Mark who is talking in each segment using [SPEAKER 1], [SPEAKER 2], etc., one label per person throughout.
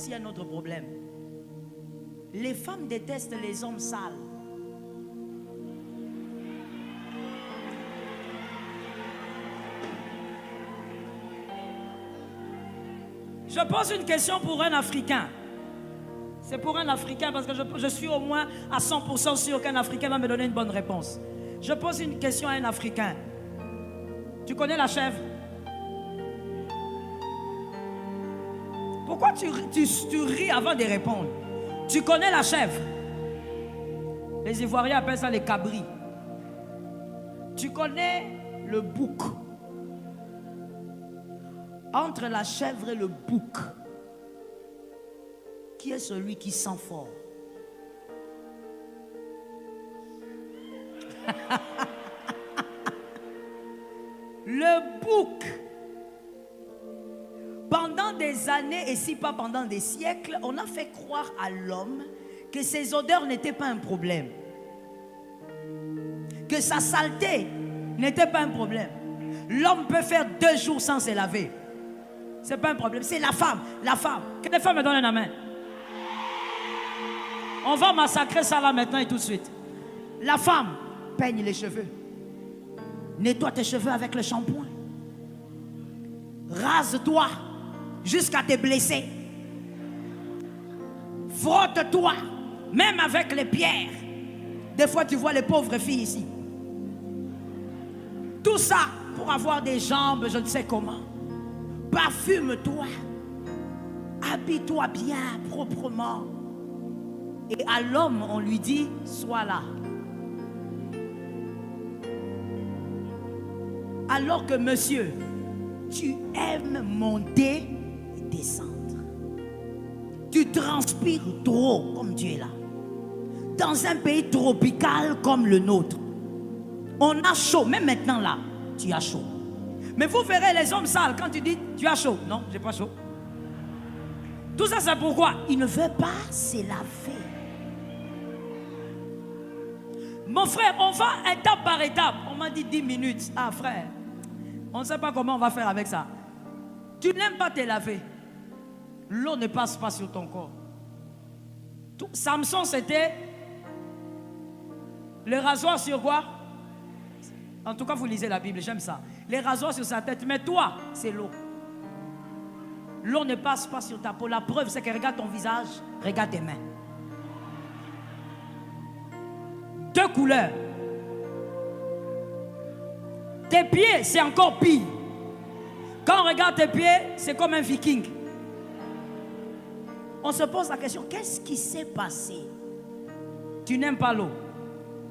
[SPEAKER 1] Voici un autre problème. Les femmes détestent les hommes sales. Je pose une question pour un Africain. C'est pour un Africain parce que je suis au moins à 100% sûr qu'un Africain va me donner une bonne réponse. Je pose une question à un Africain. Tu connais la chèvre? Pourquoi tu ris avant de répondre? Tu connais la chèvre? Les Ivoiriens appellent ça les cabris. Tu connais le bouc? Entre la chèvre et le bouc, qui est celui qui sent fort? Le bouc. Pendant des années, et si pas pendant des siècles, on a fait croire à l'homme que ses odeurs n'étaient pas un problème. Que sa saleté n'était pas un problème. L'homme peut faire 2 jours sans se laver. C'est pas un problème. C'est la femme. La femme. Que les femmes me donnent la main. On va massacrer ça là maintenant et tout de suite. La femme peigne les cheveux. Nettoie tes cheveux avec le shampoing. Rase-toi jusqu'à te blesser. Frotte-toi, même avec les pierres. Des fois, tu vois les pauvres filles ici. Tout ça pour avoir des jambes, je ne sais comment. Parfume-toi. Habille-toi bien, proprement. Et à l'homme, on lui dit, sois là. Alors que monsieur, tu aimes monter et descendre. Tu transpires trop comme tu es là. Dans un pays tropical comme le nôtre, on a chaud. Même maintenant là, tu as chaud. Mais vous verrez les hommes sales quand tu dis tu as chaud. Non, j'ai pas chaud. Tout ça c'est pourquoi il ne veut pas se laver. Mon frère, on va étape par étape. On m'a dit 10 minutes. Ah frère, on ne sait pas comment on va faire avec ça. Tu n'aimes pas te laver. L'eau ne passe pas sur ton corps. Samson, c'était le rasoir sur quoi? En tout cas, vous lisez la Bible, j'aime ça. Les rasoirs sur sa tête, mais toi, c'est l'eau. L'eau ne passe pas sur ta peau. La preuve, c'est que regarde ton visage, regarde tes mains. 2 couleurs. Tes pieds, c'est encore pire. Quand on regarde tes pieds, c'est comme un viking. On se pose la question, qu'est-ce qui s'est passé? Tu n'aimes pas l'eau.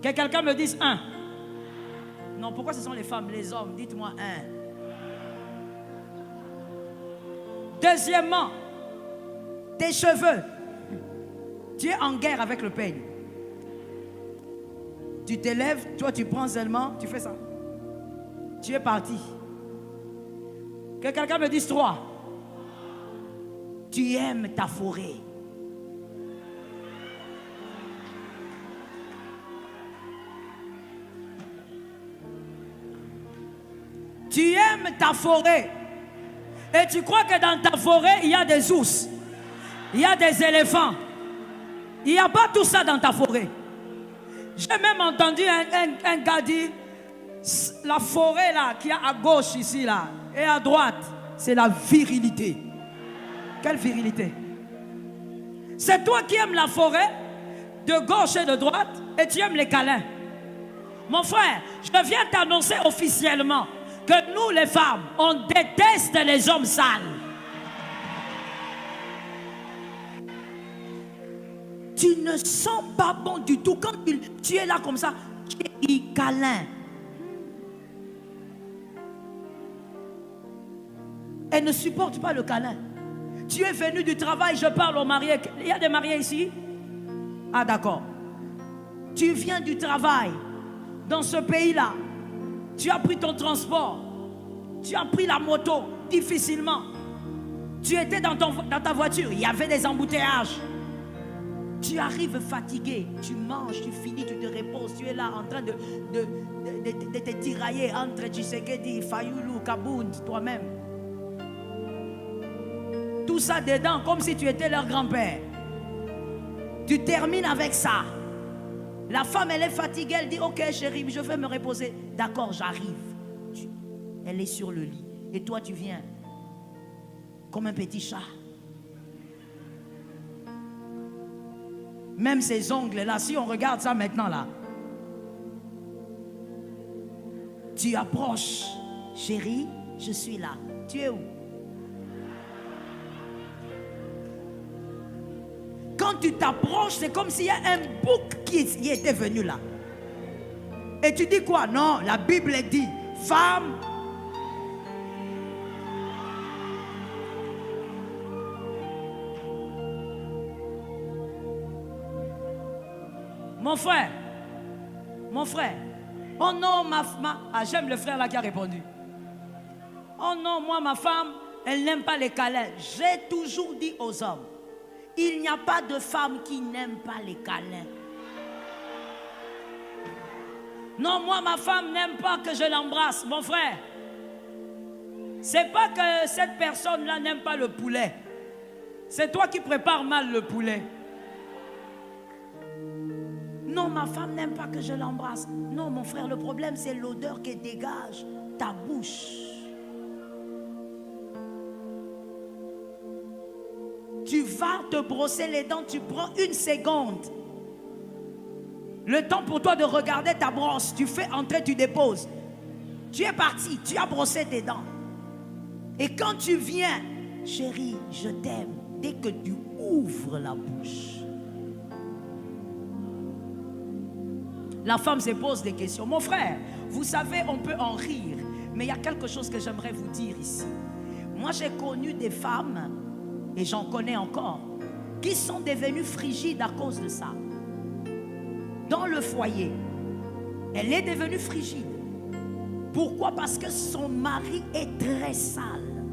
[SPEAKER 1] Que quelqu'un me dise 1. Non, pourquoi ce sont les femmes, les hommes? Dites-moi 1. Deuxièmement, tes cheveux. Tu es en guerre avec le peigne. Tu te lèves, toi tu prends seulement, tu fais ça. Tu es parti. Que quelqu'un me dise 3. Tu aimes ta forêt. Tu aimes ta forêt. Et tu crois que dans ta forêt, il y a des ours. Il y a des éléphants. Il n'y a pas tout ça dans ta forêt. J'ai même entendu un gars dire, la forêt là, qui est à gauche ici là, et à droite, c'est la virilité. Quelle virilité? C'est toi qui aimes la forêt, de gauche et de droite, et tu aimes les câlins. Mon frère, je viens t'annoncer officiellement que nous les femmes, on déteste les hommes sales. Tu ne sens pas bon du tout. Quand tu es là comme ça, tu es câlin. Elle ne supporte pas le câlin. Tu es venu du travail, je parle aux mariés. Il y a des mariés ici? Ah d'accord. Tu viens du travail dans ce pays-là. Tu as pris ton transport. Tu as pris la moto difficilement. Tu étais dans ta voiture. Il y avait des embouteillages. Tu arrives fatigué. Tu manges, tu finis, tu te reposes. Tu es là en train de te tirailler entre Tshisekedi, Fayoulou, Kabound, toi-même. Tout tout ça dedans comme si tu étais leur grand-père. Tu termines avec ça. La femme, elle est fatiguée, elle dit, ok chérie, je vais me reposer. D'accord, j'arrive. Elle est sur le lit. Et toi, tu viens comme un petit chat. Même ses ongles là, si on regarde ça maintenant là, tu approches. Chérie, je suis là. Tu es où? Quand tu t'approches, c'est comme s'il y a un bouc qui était venu là. Et tu dis quoi? Non, la Bible dit, femme. Mon frère, oh non, j'aime le frère là qui a répondu. Oh non, moi, ma femme, elle n'aime pas les câlins. J'ai toujours dit aux hommes, il n'y a pas de femme qui n'aime pas les câlins. Non, moi, ma femme n'aime pas que je l'embrasse. Mon frère, c'est pas que cette personne-là n'aime pas le poulet. C'est toi qui prépares mal le poulet. Non, ma femme n'aime pas que je l'embrasse. Non, mon frère, le problème, c'est l'odeur qui dégage ta bouche. Tu vas te brosser les dents, tu prends 1 seconde. Le temps pour toi de regarder ta brosse, tu fais entrer, tu déposes. Tu es parti, tu as brossé tes dents. Et quand tu viens, chérie, je t'aime. Dès que tu ouvres la bouche, la femme se pose des questions. Mon frère, vous savez, on peut en rire, mais il y a quelque chose que j'aimerais vous dire ici. Moi, j'ai connu des femmes, et j'en connais encore, qui sont devenues frigides à cause de ça. Dans le foyer, elle est devenue frigide. Pourquoi? Parce que son mari est très sale.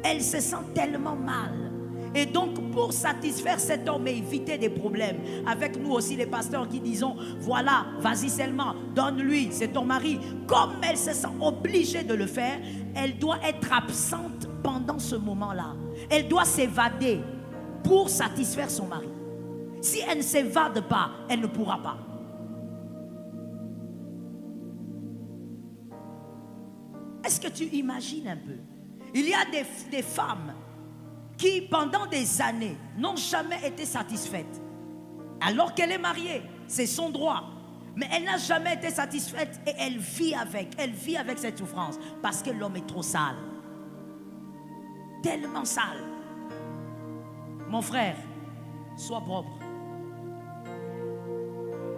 [SPEAKER 1] Elle se sent tellement mal. Et donc, pour satisfaire cet homme et éviter des problèmes, avec nous aussi les pasteurs qui disons, voilà, vas-y seulement, donne-lui, c'est ton mari. Comme elle se sent obligée de le faire, elle doit être absente pendant ce moment-là. Elle doit s'évader pour satisfaire son mari. Si elle ne s'évade pas, elle ne pourra pas. Est-ce que tu imagines un peu? Il y a des femmes qui, pendant des années, n'ont jamais été satisfaites. Alors qu'elle est mariée, c'est son droit. Mais elle n'a jamais été satisfaite et elle vit avec cette souffrance parce que l'homme est trop sale. Tellement sale. Mon frère, sois propre.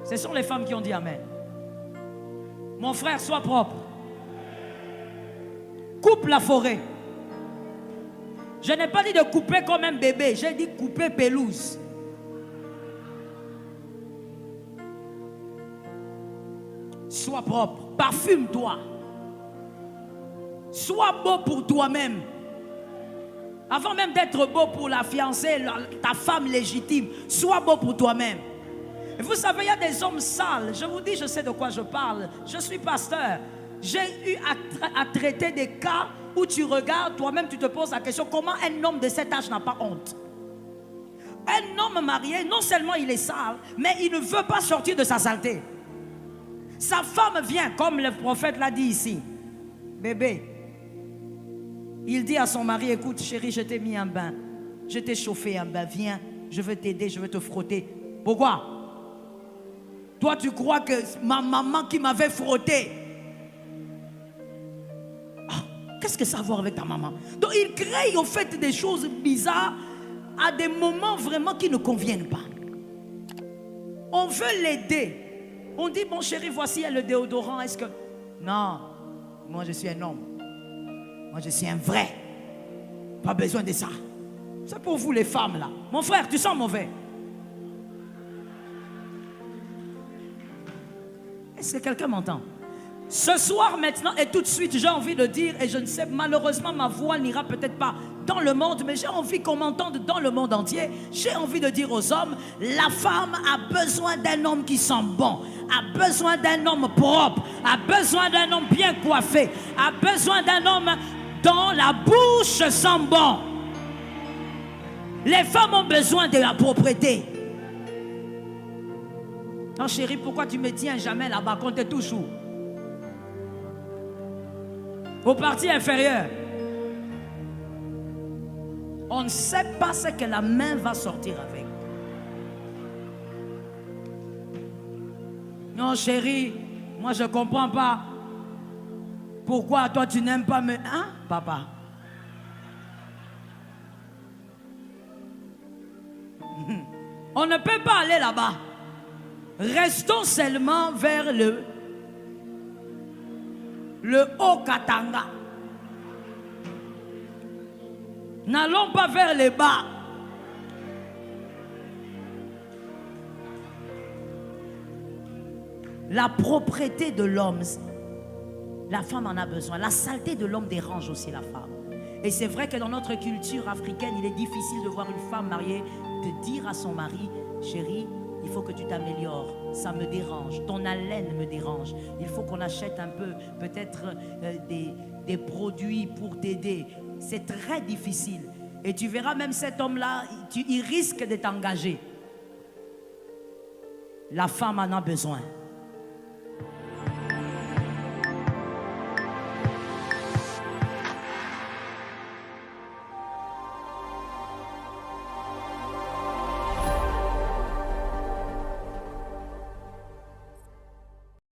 [SPEAKER 1] Ce sont les femmes qui ont dit amen. Mon frère, sois propre. Coupe la forêt. Je n'ai pas dit de couper comme un bébé, j'ai dit couper pelouse. Sois propre, parfume-toi. Sois beau pour toi-même. Avant même d'être beau pour la fiancée, ta femme légitime, sois beau pour toi-même. Et vous savez, il y a des hommes sales. Je vous dis, je sais de quoi je parle. Je suis pasteur. J'ai eu à traiter des cas où tu regardes, toi-même tu te poses la question, comment un homme de cet âge n'a pas honte? Un homme marié, non seulement il est sale, mais il ne veut pas sortir de sa saleté. Sa femme vient, comme le prophète l'a dit ici. Bébé, il dit à son mari, écoute chérie, je t'ai mis un bain, je t'ai chauffé un bain, viens, je veux t'aider, je veux te frotter. Pourquoi? Toi tu crois que ma maman qui m'avait frotté. Qu'est-ce que ça a à voir avec ta maman? Donc il crée au fait des choses bizarres à des moments vraiment qui ne conviennent pas. On veut l'aider. On dit, bon chéri, voici le déodorant. Est-ce que... Non, moi je suis un homme. Moi je suis un vrai. Pas besoin de ça. C'est pour vous les femmes là. Mon frère, tu sens mauvais. Est-ce que quelqu'un m'entend? Ce soir maintenant et tout de suite j'ai envie de dire, et je ne sais, malheureusement ma voix n'ira peut-être pas dans le monde, mais j'ai envie qu'on m'entende dans le monde entier. J'ai envie de dire aux hommes, la femme a besoin d'un homme qui sent bon, a besoin d'un homme propre, a besoin d'un homme bien coiffé, a besoin d'un homme dont la bouche sent bon. Les femmes ont besoin de la propreté. Non chérie, pourquoi tu me tiens jamais là-bas quand tu es toujours au parti inférieur? On ne sait pas ce que la main va sortir avec. Non chérie, moi je ne comprends pas. Pourquoi toi tu n'aimes pas me... Hein, papa? On ne peut pas aller là-bas. Restons seulement vers le Haut-Katanga. N'allons pas vers le bas. La propreté de l'homme, la femme en a besoin. La saleté de l'homme dérange aussi la femme. Et c'est vrai que dans notre culture africaine, il est difficile de voir une femme mariée de dire à son mari, chérie, il faut que tu t'améliores, ça me dérange, ton haleine me dérange, il faut qu'on achète un peu, peut-être des produits pour t'aider. C'est très difficile. Et tu verras même cet homme-là, il risque de t'engager. La femme en a besoin.